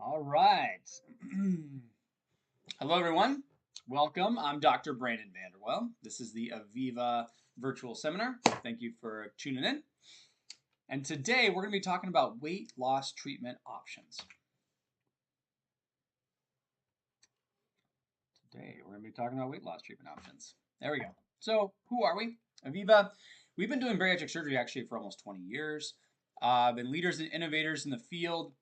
All right. Hello, everyone. Welcome. I'm Dr. Brandon VanderWel. This is the Eviva virtual seminar. Thank you for tuning in. And today we're going to be talking about weight loss treatment options. There we go. So, who are we? Eviva. We've been doing bariatric surgery actually for almost 20 years. Been leaders and innovators in the field.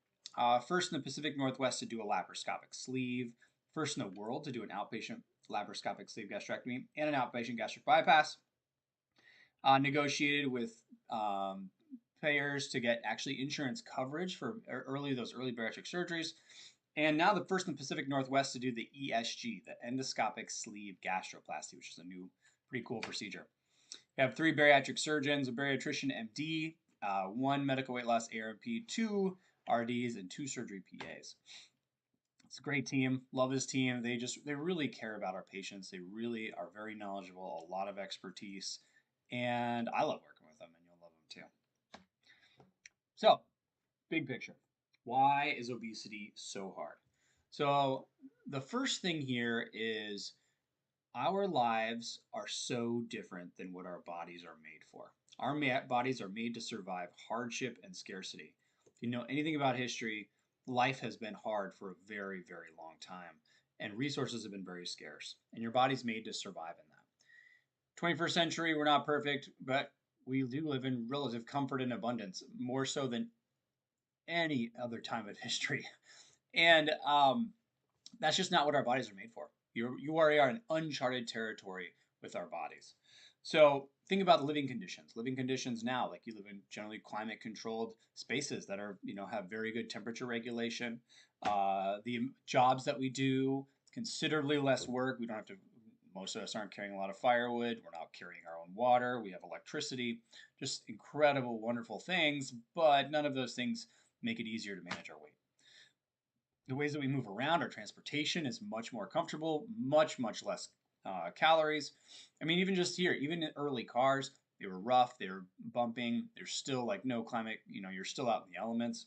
First in the Pacific Northwest to do a laparoscopic sleeve. First in the world to do an outpatient laparoscopic sleeve gastrectomy and an outpatient gastric bypass. Negotiated with payers to get actually insurance coverage for those early bariatric surgeries. And now the first in the Pacific Northwest to do the ESG, the endoscopic sleeve gastroplasty, which is a new, pretty cool procedure. We have 3 bariatric surgeons, a bariatrician MD, 1 medical weight loss ARP, 2 RDs, and 2 surgery PAs. It's a great team. Love this team. They really care about our patients. They really are very knowledgeable, a lot of expertise, and I love working with them, and you'll love them too. So, big picture. Why is obesity so hard? So, the first thing here is our lives are so different than what our bodies are made for. Our bodies are made to survive hardship and scarcity. If you know anything about history, life has been hard for a very, very long time, and resources have been very scarce, and your body's made to survive in that. 21st century, we're not perfect, but we do live in relative comfort and abundance, more so than any other time of history. And that's just not what our bodies are made for. You are in uncharted territory with our bodies. So think about living conditions. Living conditions now, like you live in generally climate controlled spaces that are, have very good temperature regulation. The jobs that we do, considerably less work. We don't have to, most of us aren't carrying a lot of firewood. We're not carrying our own water. We have electricity, just incredible, wonderful things, but none of those things make it easier to manage our weight. The ways that we move around, our transportation is much more comfortable, much less calories. I mean, even just here, even in early cars, they were rough, they were bumping, there's still like no climate, you're still out in the elements.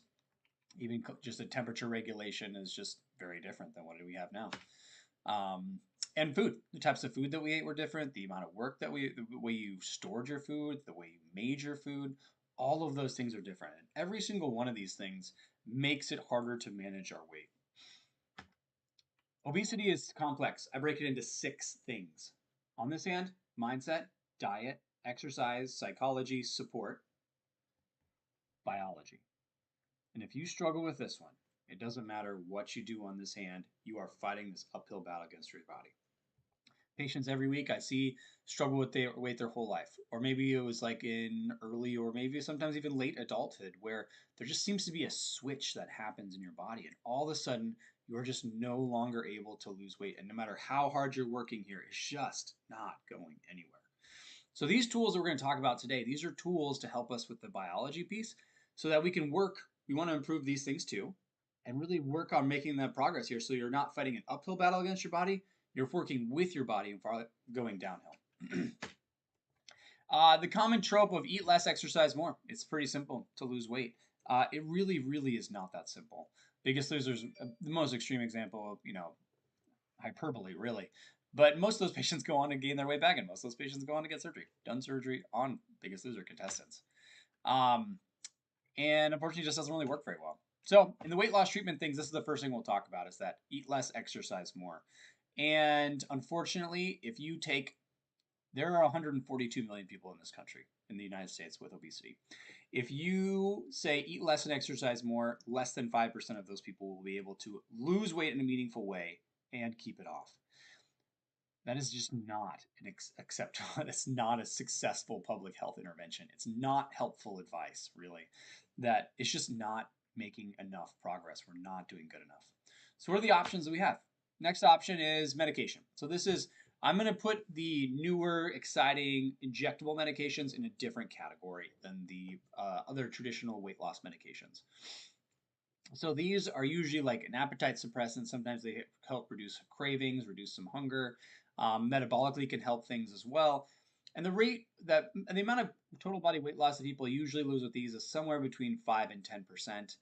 Even just the temperature regulation is just very different than what do we have now. And food, the types of food that we ate were different, the amount of work the way you stored your food, the way you made your food, all of those things are different. And every single one of these things makes it harder to manage our weight. Obesity is complex. I break it into 6 things. On this hand, mindset, diet, exercise, psychology, support, biology. And if you struggle with this one, it doesn't matter what you do on this hand, you are fighting this uphill battle against your body. Patients every week I see struggle with their weight their whole life. Or maybe it was like in early or maybe sometimes even late adulthood where there just seems to be a switch that happens in your body and all of a sudden you're just no longer able to lose weight. And no matter how hard you're working here, it's just not going anywhere. So these tools that we're going to talk about today, these are tools to help us with the biology piece so that we can work. We want to improve these things too and really work on making that progress here so you're not fighting an uphill battle against your body. You're working with your body and going downhill. The common trope of eat less, exercise more. It's pretty simple to lose weight. It really, really is not that simple. Biggest Loser's the most extreme example of, hyperbole, really. But most of those patients go on to gain their weight back, and most of those patients go on to get surgery. Done surgery on Biggest Loser contestants. And unfortunately, it just doesn't really work very well. So in the weight loss treatment things, this is the first thing we'll talk about is that eat less, exercise more. And unfortunately, there are 142 million people in this country, in the United States, with obesity. If you say eat less and exercise more, less than 5% of those people will be able to lose weight in a meaningful way and keep it off. That is just not acceptable. It's not a successful public health intervention. It's not helpful advice, really. That it's just not making enough progress. We're not doing good enough. So what are the options that we have? Next option is medication. So I'm going to put the newer, exciting injectable medications in a different category than the other traditional weight loss medications. So these are usually like an appetite suppressant. Sometimes they help reduce cravings, reduce some hunger. Metabolically can help things as well. And the amount of total body weight loss that people usually lose with these is somewhere between 5 and 10%.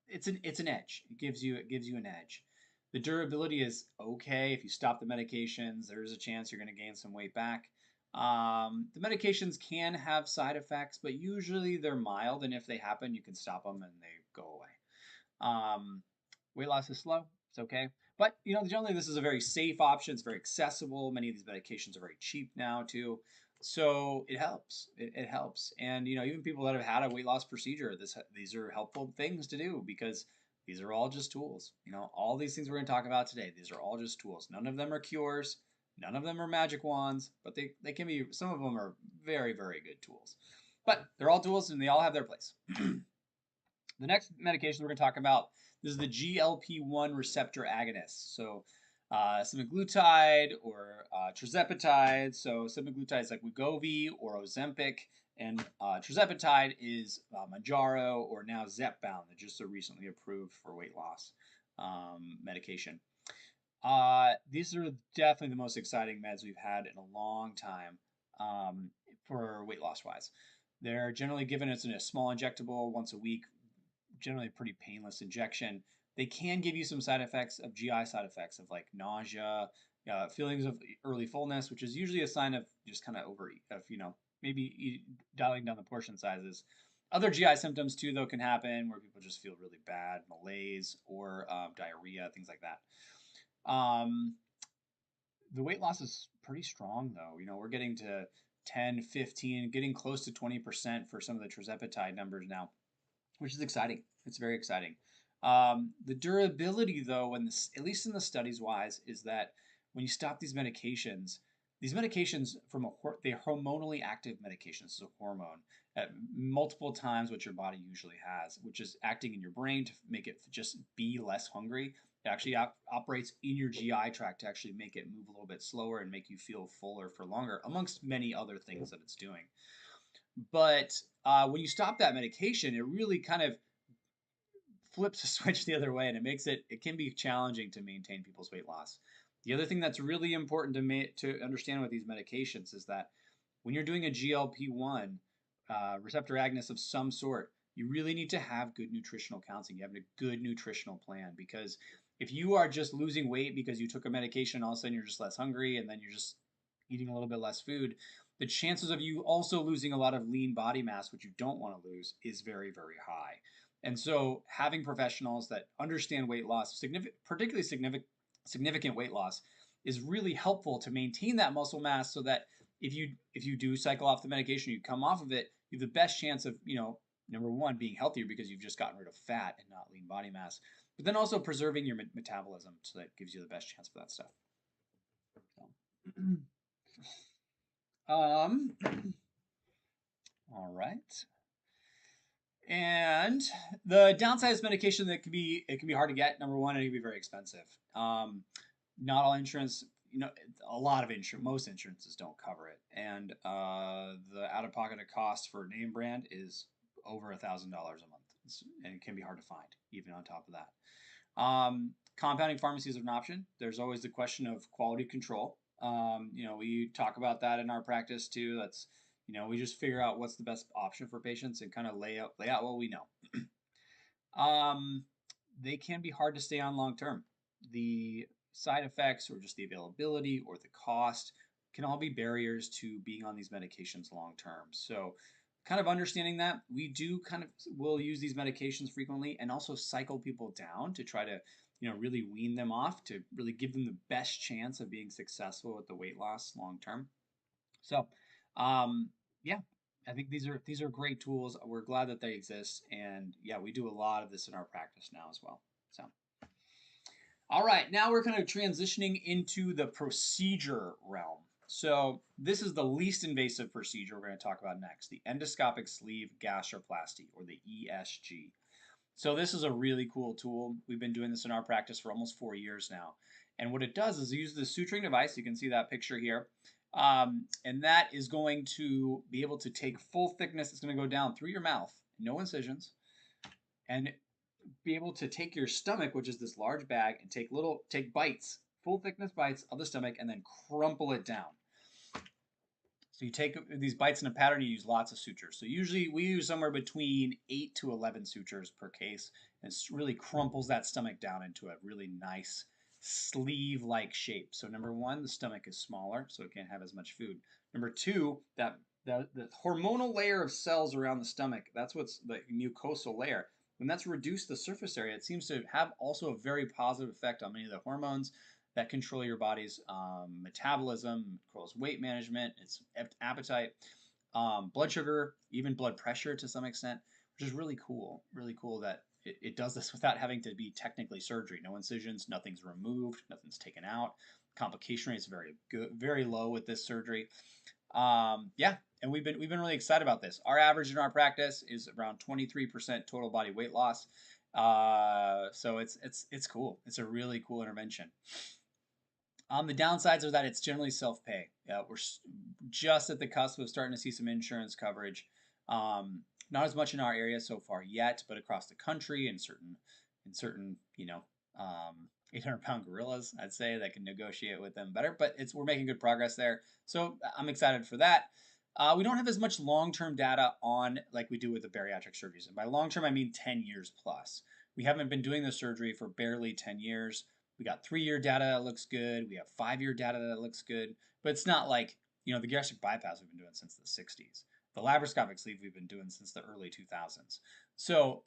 it's an edge. It gives you an edge. The durability is okay. If you stop the medications, there's a chance you're going to gain some weight back. The medications can have side effects, but usually they're mild, and if they happen, you can stop them and they go away. Weight loss is slow. It's okay. But, generally this is a very safe option. It's very accessible. Many of these medications are very cheap now too. So it helps. It helps. And, even people that have had a weight loss procedure, these are helpful things to do because these are all just tools. All these things we're going to talk about today, these are all just tools. None of them are cures. None of them are magic wands, but they can be, some of them are very, very good tools. But they're all tools and they all have their place. The next medication we're going to talk about, this is the GLP-1 receptor agonist. So semaglutide or tirzepatide. So semaglutide is like Wegovy or Ozempic, and tirzepatide is mounjaro or now Zepbound, that just so recently approved for weight loss medication. These are definitely the most exciting meds we've had in a long time for weight loss wise. They're generally given as in a small injectable once a week, generally a pretty painless injection. They can give you some side effects of GI side effects of like nausea, feelings of early fullness, which is usually a sign of just kind of overeat, of maybe dialing down the portion sizes. Other GI symptoms too, though, can happen where people just feel really bad, malaise, or diarrhea, things like that. The weight loss is pretty strong, though. We're getting to 10, 15, getting close to 20% for some of the tirzepatide numbers now, which is exciting. It's very exciting. The durability, though, at least in the studies wise, is that when you stop these medications they're hormonally active medications, so hormone, at multiple times what your body usually has, which is acting in your brain to make it just be less hungry. It actually operates in your GI tract to actually make it move a little bit slower and make you feel fuller for longer, amongst many other things that it's doing. But when you stop that medication, it really kind of flips the switch the other way, and it can be challenging to maintain people's weight loss. The other thing that's really important to understand with these medications is that when you're doing a GLP-1 receptor agonist of some sort, you really need to have good nutritional counseling. You have a good nutritional plan, because if you are just losing weight because you took a medication and all of a sudden you're just less hungry and then you're just eating a little bit less food, the chances of you also losing a lot of lean body mass, which you don't want to lose, is very, very high. And so having professionals that understand weight loss, particularly significant weight loss, is really helpful to maintain that muscle mass, so that if you do cycle off the medication, you come off of it, you have the best chance of, number one, being healthier because you've just gotten rid of fat and not lean body mass, but then also preserving your metabolism, so that gives you the best chance for that stuff. All right. And the downside is medication that can be hard to get. Number one, it can be very expensive. Not all insurance, a lot of most insurances don't cover it, and the out-of-pocket cost for name brand is over $1,000 a month, and it can be hard to find even on top of that. Compounding pharmacies are an option. There's always the question of quality control. We talk about that in our practice too. That's we just figure out what's the best option for patients and kind of lay out what we know. They can be hard to stay on long term. The side effects, or just the availability, or the cost, can all be barriers to being on these medications long term. So kind of understanding that, we will use these medications frequently and also cycle people down to try to really wean them off, to really give them the best chance of being successful with the weight loss long term. So yeah, I think these are great tools. We're glad that they exist, and yeah, we do a lot of this in our practice now as well. So all right, now we're kind of transitioning into the procedure realm. So this is the least invasive procedure we're going to talk about next, the endoscopic sleeve gastroplasty, or the ESG. So this is a really cool tool. We've been doing this in our practice for almost 4 years now. And what it does is it uses the suturing device. You can see that picture here. And that is going to be able to take full thickness. It's going to go down through your mouth, no incisions, and be able to take your stomach, which is this large bag, and take bites, full thickness bites of the stomach, and then crumple it down. So you take these bites in a pattern, you use lots of sutures. So usually we use somewhere between 8 to 11 sutures per case, and it really crumples that stomach down into a really nice sleeve-like shape. So number one, the stomach is smaller, so it can't have as much food. Number two, the hormonal layer of cells around the stomach, that's what's the mucosal layer. When that's reduced the surface area, it seems to have also a very positive effect on many of the hormones that control your body's metabolism, controls weight management, its appetite, blood sugar, even blood pressure to some extent, which is really cool. Really cool that it does this without having to be technically surgery. No incisions, nothing's removed, nothing's taken out. Complication rate is very good, very low with this surgery. Yeah, and we've been really excited about this. Our average in our practice is around 23% total body weight loss. So it's cool. It's a really cool intervention. The downsides are that it's generally self-pay. We're just at the cusp of starting to see some insurance coverage. Not as much in our area so far yet, but across the country in certain 800-pound gorillas, I'd say, that can negotiate with them better. But we're making good progress there. So I'm excited for that. We don't have as much long-term data on like we do with the bariatric surgeries. And by long-term, I mean 10 years plus. We haven't been doing this surgery for barely 10 years. We got 3-year data that looks good. We have 5-year data that looks good. But it's not like, the gastric bypass we've been doing since the 60s. The laparoscopic sleeve we've been doing since the early 2000s. So,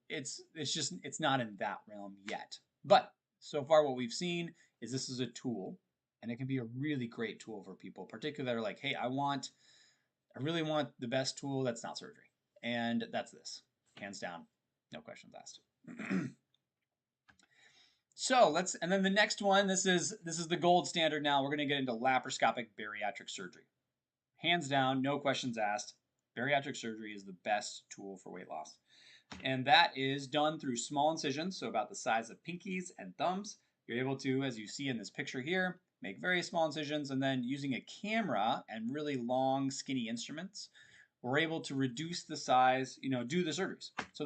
it's not in that realm yet. But so far what we've seen is this is a tool, and it can be a really great tool for people, particularly that are like, hey, I really want the best tool that's not surgery. And that's this. Hands down. No questions asked. So and then the next one, this is the gold standard now. We're going to get into laparoscopic bariatric surgery. Hands down, no questions asked. Bariatric surgery is the best tool for weight loss. And that is done through small incisions, so about the size of pinkies and thumbs. You're able to, as you see in this picture here, make very small incisions, and then using a camera and really long, skinny instruments, we're able to reduce the size, do the surgeries. So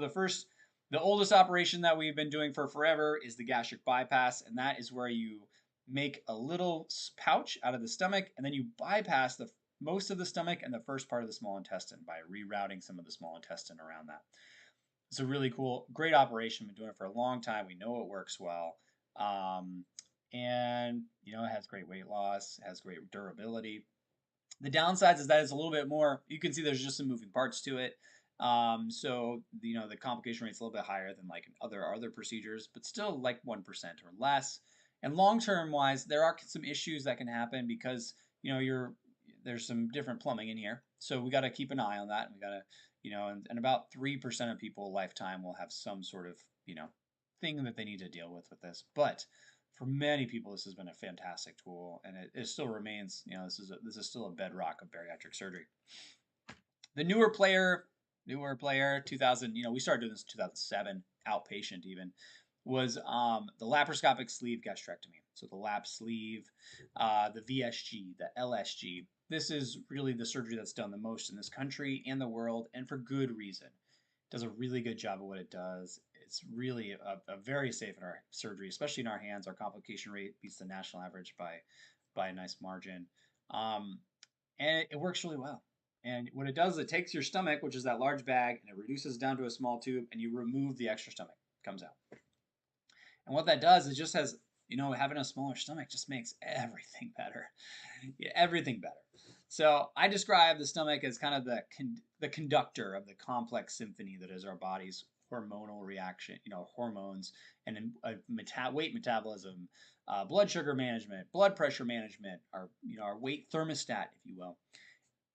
the oldest operation that we've been doing for forever is the gastric bypass, and that is where you make a little pouch out of the stomach, and then you bypass most of the stomach and the first part of the small intestine by rerouting some of the small intestine around that. It's a really cool, great operation. We've been doing it for a long time. We know it works well. And, it has great weight loss, has great durability. The downsides is that it's a little bit more, you can see there's just some moving parts to it. So, the complication rate's a little bit higher than like other procedures, but still like 1% or less. And long-term wise, there are some issues that can happen because, there's some different plumbing in here. So we got to keep an eye on that. We got to, and about 3% of people lifetime will have some sort of, thing that they need to deal with this. But for many people, this has been a fantastic tool, and it still remains, this is still a bedrock of bariatric surgery. The newer player, 2000, we started doing this in 2007, outpatient even, was the laparoscopic sleeve gastrectomy. So the lap sleeve, the VSG, the LSG. This is really the surgery that's done the most in this country and the world, and for good reason. It does a really good job of what it does. It's really a very safe in our surgery, especially in our hands. Our complication rate beats the national average by a nice margin. And it works really well. And what it does is it takes your stomach, which is that large bag, and it reduces down to a small tube, and you remove the extra stomach. It comes out. And what that does is just has, having a smaller stomach just makes everything better. Yeah, everything better. So I describe the stomach as kind of the conductor of the complex symphony that is our body's hormonal reaction, hormones and weight metabolism, blood sugar management, blood pressure management, our weight thermostat, if you will.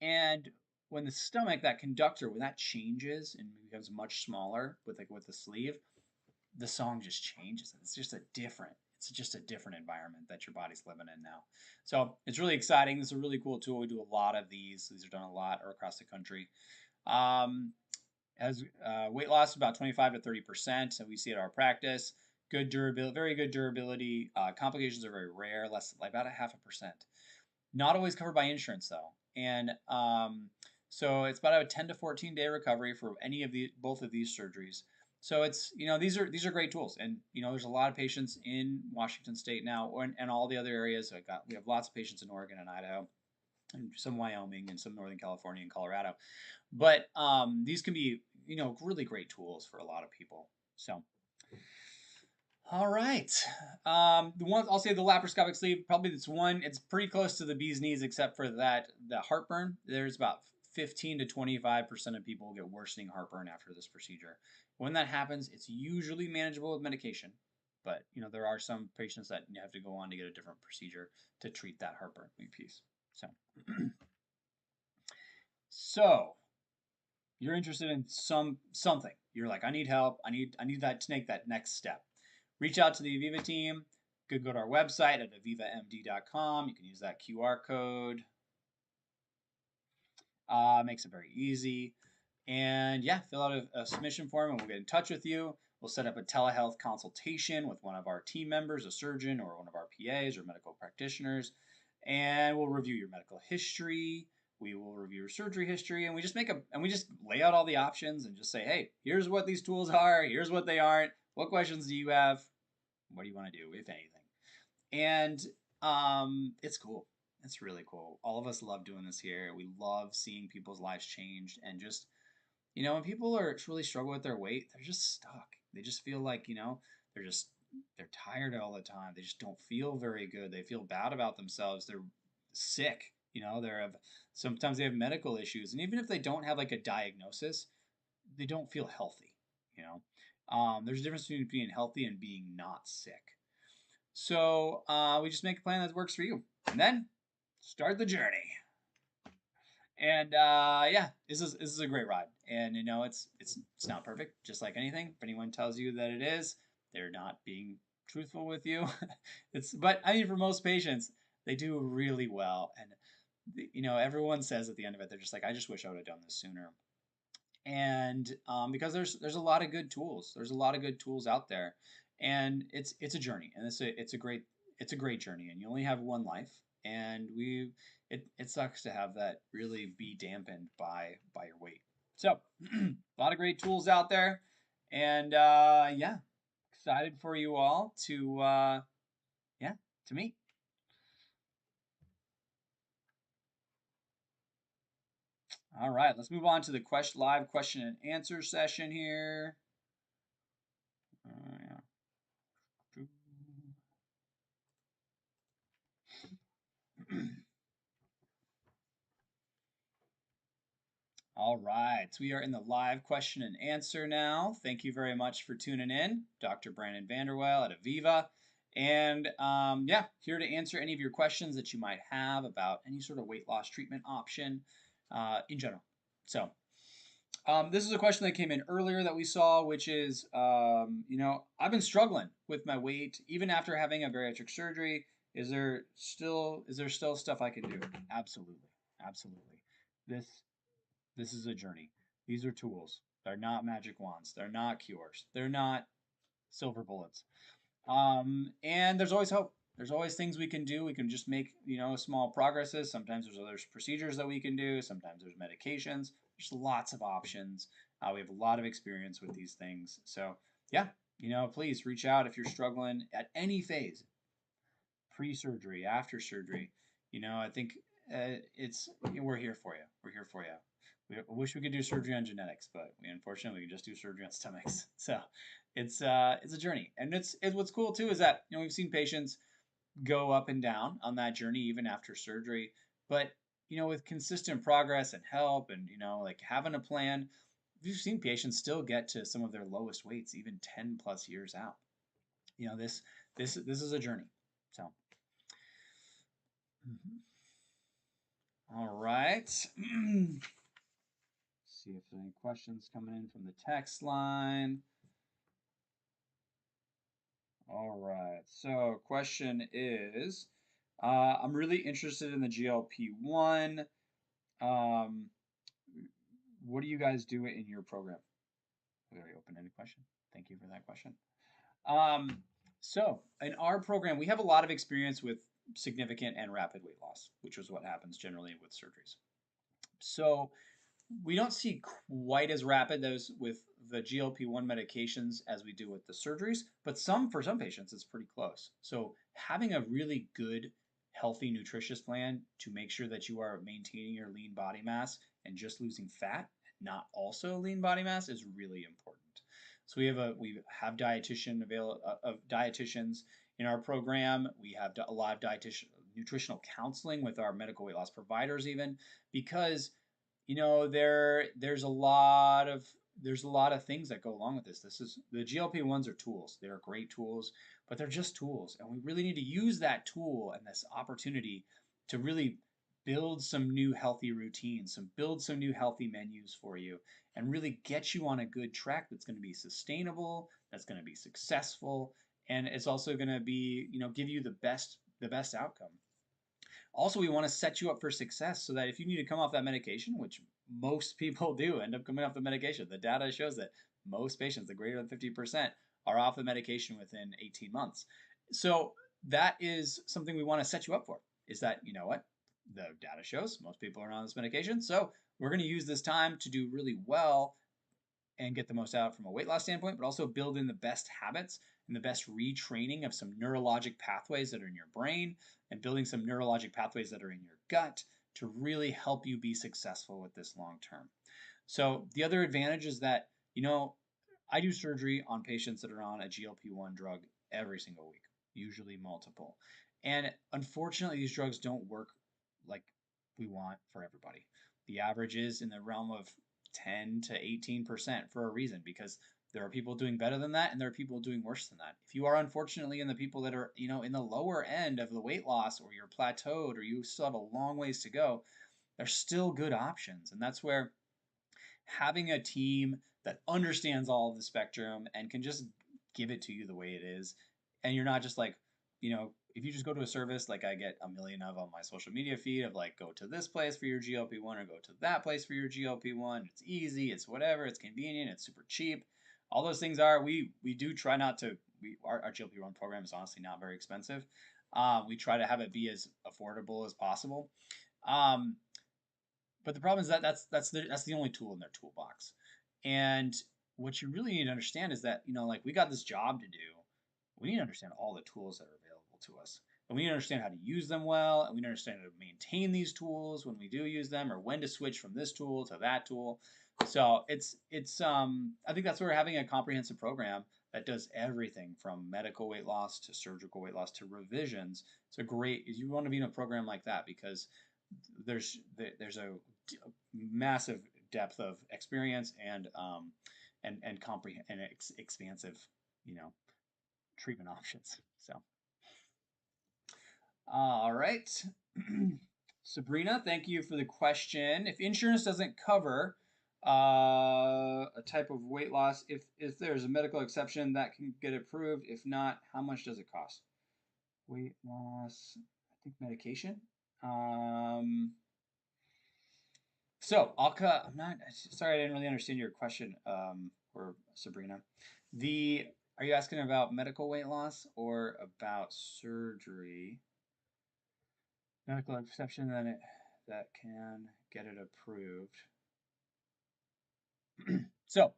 And when the stomach, that conductor, when that changes and becomes much smaller with the sleeve, the song just changes. It's just a different environment that your body's living in now. So it's really exciting. This is a really cool tool. We do a lot of these. These are done a lot across the country. Has weight loss about 25 to 30%. So we see at our practice. Good durability, very good durability. Complications are very rare, like about 0.5%. Not always covered by insurance though. And so it's about a 10 to 14 day recovery for both of these surgeries. So it's, these are great tools, and there's a lot of patients in Washington State now, and all the other areas. We have lots of patients in Oregon and Idaho. and some Wyoming and some Northern California and Colorado. But these can be, really great tools for a lot of people. So, all right. The one I'll say the laparoscopic sleeve, probably this one. It's pretty close to the bee's knees, except for that the heartburn. There's about 15 to 25% of people get worsening heartburn after this procedure. When that happens, it's usually manageable with medication, but there are some patients that have to go on to get a different procedure to treat that heartburn piece. So, so you're interested in something. You're like, I need help. I need that to make that next step. Reach out to the Eviva team. You could go to our website at evivamd.com. You can use that QR code. Makes it very easy. And yeah, fill out a submission form and we'll get in touch with you. We'll set up a telehealth consultation with one of our team members, a surgeon or one of our PAs or medical practitioners. And we'll review your medical history. We will review your surgery history, and we just lay out all the options and just say, hey, here's what these tools are. Here's what they aren't. What questions do you have? What do you want to do, if anything? And it's cool. It's really cool. All of us love doing this here. We love seeing people's lives changed, and just when people are really struggle with their weight, they're just stuck. They just feel like they're tired all the time. They just don't feel very good. They feel bad about themselves. They're sick. Sometimes they have medical issues, and even if they don't have like a diagnosis, they don't feel healthy. There's a difference between being healthy and being not sick. So we just make a plan that works for you, and then start the journey. And yeah, this is a great ride, and it's not perfect, just like anything. If anyone tells you that it is, they're not being truthful with you. But I mean, for most patients, they do really well, and everyone says at the end of it, they're just like, I just wish I would have done this sooner. And because there's a lot of good tools. There's a lot of good tools out there, and it's a journey, and it's a great journey, and you only have one life, and it sucks to have that really be dampened by your weight. So a lot of great tools out there, and yeah, excited for you all to meet. All right, let's move on to the live question and answer session here. Yeah. All right, so we are in the live question and answer now. Thank you very much for tuning in. Dr. Brandon VanderWel at Eviva. And yeah, here to answer any of your questions that you might have about any sort of weight loss treatment option in general. So this is a question that came in earlier that we saw, which is, I've been struggling with my weight even after having a bariatric surgery. Is there still stuff I can do? Absolutely, absolutely. This is a journey. These are tools. They're not magic wands. They're not cures. They're not silver bullets. And there's always hope. There's always things we can do. We can just make, small progresses. Sometimes there's other procedures that we can do. Sometimes there's medications. There's lots of options. We have a lot of experience with these things. So yeah, please reach out if you're struggling at any phase, pre-surgery, after surgery. I think we're here for you. We're here for you. We wish we could do surgery on genetics, but unfortunately we can just do surgery on stomachs. So it's a journey, and it's what's cool too is that we've seen patients go up and down on that journey even after surgery, but with consistent progress and help, and like having a plan, we've seen patients still get to some of their lowest weights even 10 plus years out. This is a journey. So. All right. See if there's any questions coming in from the text line. All right. So, question is, I'm really interested in the GLP-1. What do you guys do in your program? Very open-ended question. Thank you for that question. So, in our program, we have a lot of experience with significant and rapid weight loss, which is what happens generally with surgeries. So, we don't see quite as rapid those with the GLP-1 medications as we do with the surgeries, but for some patients, it's pretty close. So having a really good healthy, nutritious plan to make sure that you are maintaining your lean body mass and just losing fat, not also lean body mass, is really important. So we have dietitians in our program. We have a lot of nutritional counseling with our medical weight loss providers, even because there's a lot of things that go along with this. This is the GLP-1s are tools. They are great tools, but they're just tools, and we really need to use that tool and this opportunity to really build some new healthy routines, build some new healthy menus for you, and really get you on a good track that's going to be sustainable, that's going to be successful, and it's also going to be, give you the best outcome. Also, we want to set you up for success so that if you need to come off that medication, which most people do end up coming off the medication, the data shows that most patients, the greater than 50%, are off the medication within 18 months. So that is something we want to set you up for, is that, what? The data shows most people are on this medication. So we're going to use this time to do really well and get the most out from a weight loss standpoint, but also build in the best habits and the best retraining of some neurologic pathways that are in your brain and building some neurologic pathways that are in your gut to really help you be successful with this long term. So the other advantage is that, I do surgery on patients that are on a GLP-1 drug every single week, usually multiple. And unfortunately, these drugs don't work like we want for everybody. The average is in the realm of 10 to 18% for a reason, because there are people doing better than that and there are people doing worse than that. If you are unfortunately in the people that are, in the lower end of the weight loss, or you're plateaued, or you still have a long ways to go, there's still good options. And that's where having a team that understands all of the spectrum and can just give it to you the way it is, and you're not just like, if you just go to a service, like I get a million of on my social media feed of like, go to this place for your GLP-1 or go to that place for your GLP-1. It's easy, it's whatever, it's convenient, it's super cheap. All those things are, we do try not to, our GLP-1 program is honestly not very expensive. We try to have it be as affordable as possible. But the problem is that that's the only tool in their toolbox. And what you really need to understand is that, like, we got this job to do. We need to understand all the tools that are available to us. And we need to understand how to use them well, and we need to understand how to maintain these tools when we do use them, or when to switch from this tool to that tool. So it's I think that's where having a comprehensive program that does everything from medical weight loss to surgical weight loss to revisions. You want to be in a program like that, because there's a massive depth of experience and expansive, treatment options. So, all right. Sabrina, thank you for the question. If insurance doesn't cover a type of weight loss, if there's a medical exception that can get approved, if not, how much does it cost? Weight loss, I think medication. So I'm not sorry, I didn't really understand your question, or Sabrina. Are you asking about medical weight loss or about surgery? Medical exception that can get it approved. So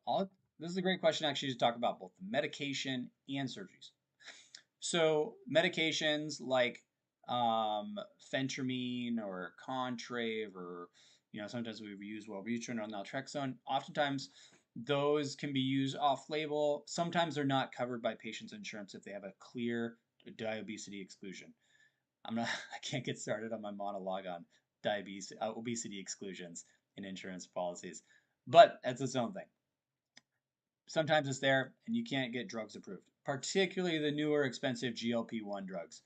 this is a great question actually to talk about both medication and surgeries. So medications like phentermine or Contrave, or sometimes we use Wellbutrin or naltrexone. Oftentimes those can be used off-label. Sometimes they're not covered by patients' insurance if they have a clear diabetes exclusion. I can't get started on my monologue on obesity exclusions in insurance policies, but that's its own thing. Sometimes it's there and you can't get drugs approved, particularly the newer expensive GLP-1 drugs.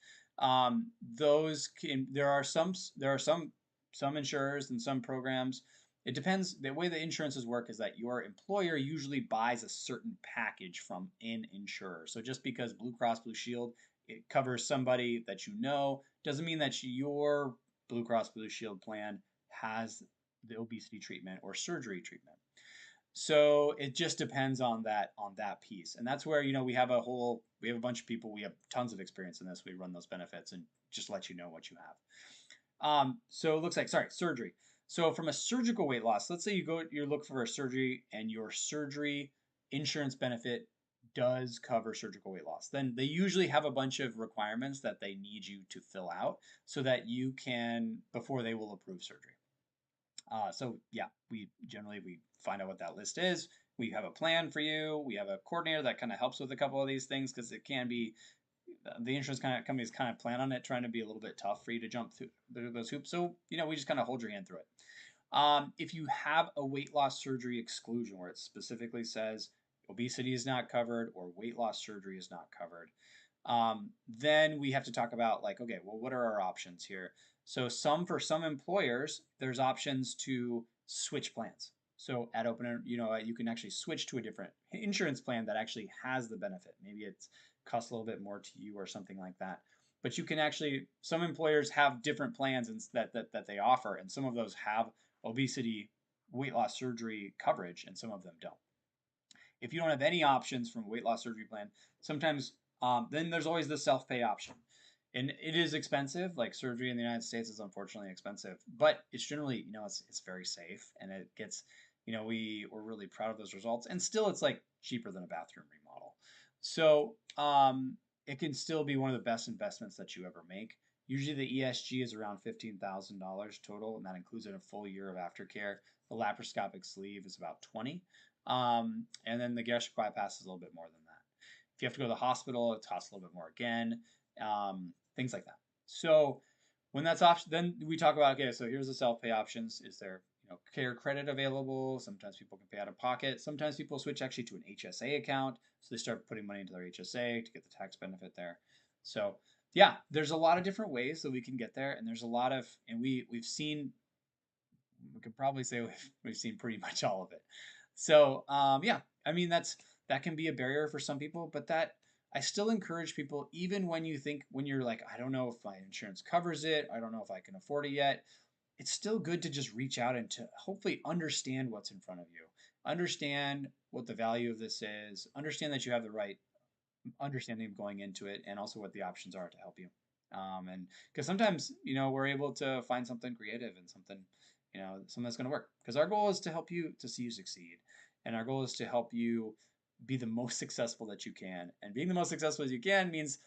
There are some insurers and some programs. It depends. The way the insurances work is that your employer usually buys a certain package from an insurer. So just because Blue Cross Blue Shield, it covers somebody that doesn't mean that your Blue Cross Blue Shield plan has the obesity treatment or surgery treatment. So it just depends on that piece. And that's where, we have a bunch of people, we have tons of experience in this. We run those benefits and just let you know what you have. So it looks like, surgery. So from a surgical weight loss, let's say you're looking for a surgery and your surgery insurance benefit does cover surgical weight loss. Then they usually have a bunch of requirements that they need you to fill out so that you can, before they will approve surgery. So yeah, we find out what that list is. We have a plan for you. We have a coordinator that kind of helps with a couple of these things because it can be the insurance companies kind of plan on it trying to be a little bit tough for you to jump through those hoops. So we just kind of hold your hand through it. If you have a weight loss surgery exclusion where it specifically says obesity is not covered or weight loss surgery is not covered, then we have to talk about like, okay, well, what are our options here? So for some employers, there's options to switch plans. So at open, you can actually switch to a different insurance plan that actually has the benefit. Maybe it costs a little bit more to you or something like that. But you can actually, some employers have different plans that they offer, and some of those have obesity, weight loss surgery coverage, and some of them don't. If you don't have any options from a weight loss surgery plan, sometimes then there's always the self-pay option. And it is expensive. Like surgery in the United States is unfortunately expensive, but it's generally, it's very safe, and it gets, we're really proud of those results. And still, it's like cheaper than a bathroom remodel. So it can still be one of the best investments that you ever make. Usually the ESG is around $15,000 total, and that includes a full year of aftercare. The laparoscopic sleeve is about 20. And then the gastric bypass is a little bit more than that. If you have to go to the hospital, it costs a little bit more again. Things like that. So when that's option, then we talk about, okay, so here's the self-pay options. Is there care credit available? Sometimes people can pay out of pocket. Sometimes people switch actually to an HSA account. So they start putting money into their HSA to get the tax benefit there. So yeah, there's a lot of different ways that we can get there. And there's a lot of, and we could probably say we've seen pretty much all of it. So yeah, I mean, that can be a barrier for some people, but that I still encourage people, even when you're like, I don't know if my insurance covers it, I don't know if I can afford it yet, it's still good to just reach out and to hopefully understand what's in front of you, understand what the value of this is, understand that you have the right understanding of going into it, and also what the options are to help you. And because sometimes, we're able to find something creative and something that's going to work. Because our goal is to help you, to see you succeed. And our goal is to help you be the most successful that you can. And being the most successful as you can means,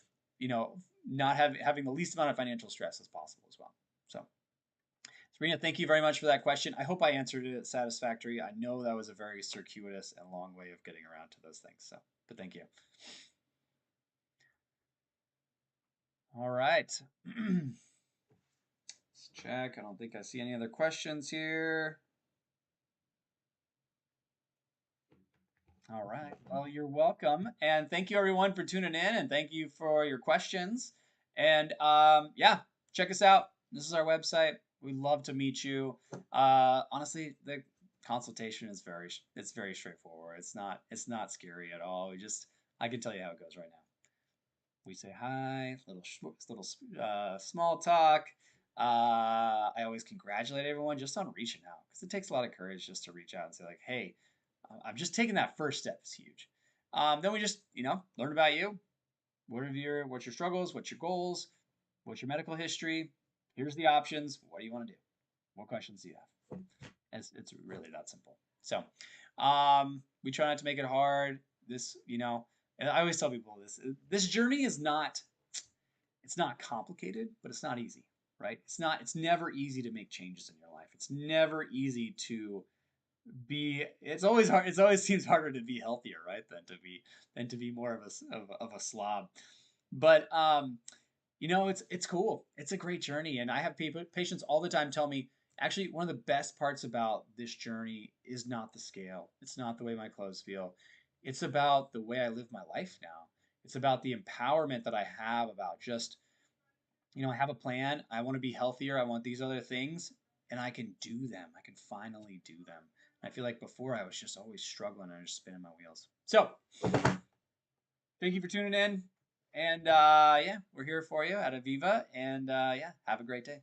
not having the least amount of financial stress as possible as well. So, Serena, thank you very much for that question. I hope I answered it satisfactory. I know that was a very circuitous and long way of getting around to those things. So, but thank you. All right. Let's check. I don't think I see any other questions here. All right. Well, you're welcome. And thank you everyone for tuning in, and thank you for your questions. And yeah, check us out. This is our website. We'd love to meet you. Honestly, the consultation is very straightforward. It's not scary at all. I can tell you how it goes right now. We say hi, little small talk. I always congratulate everyone just on reaching out, because it takes a lot of courage just to reach out and say like, hey, I'm just taking that first step is huge. Then we just, learn about you. What's your struggles? What's your goals? What's your medical history? Here's the options. What do you want to do? What questions do you have? It's really that simple. So we try not to make it hard. And I always tell people this journey is not complicated, but it's not easy, right? It's never easy to make changes in your life. It's never easy to it's always hard. It always seems harder to be healthier, right? Than to be more of a slob. But it's cool. It's a great journey. And I have patients all the time tell me, actually, one of the best parts about this journey is not the scale. It's not the way my clothes feel. It's about the way I live my life now. It's about the empowerment that I have about just, I have a plan. I want to be healthier. I want these other things, and I can do them. I can finally do them. I feel like before I was just always struggling and just spinning my wheels. So thank you for tuning in. And yeah, we're here for you at Eviva. And yeah, have a great day.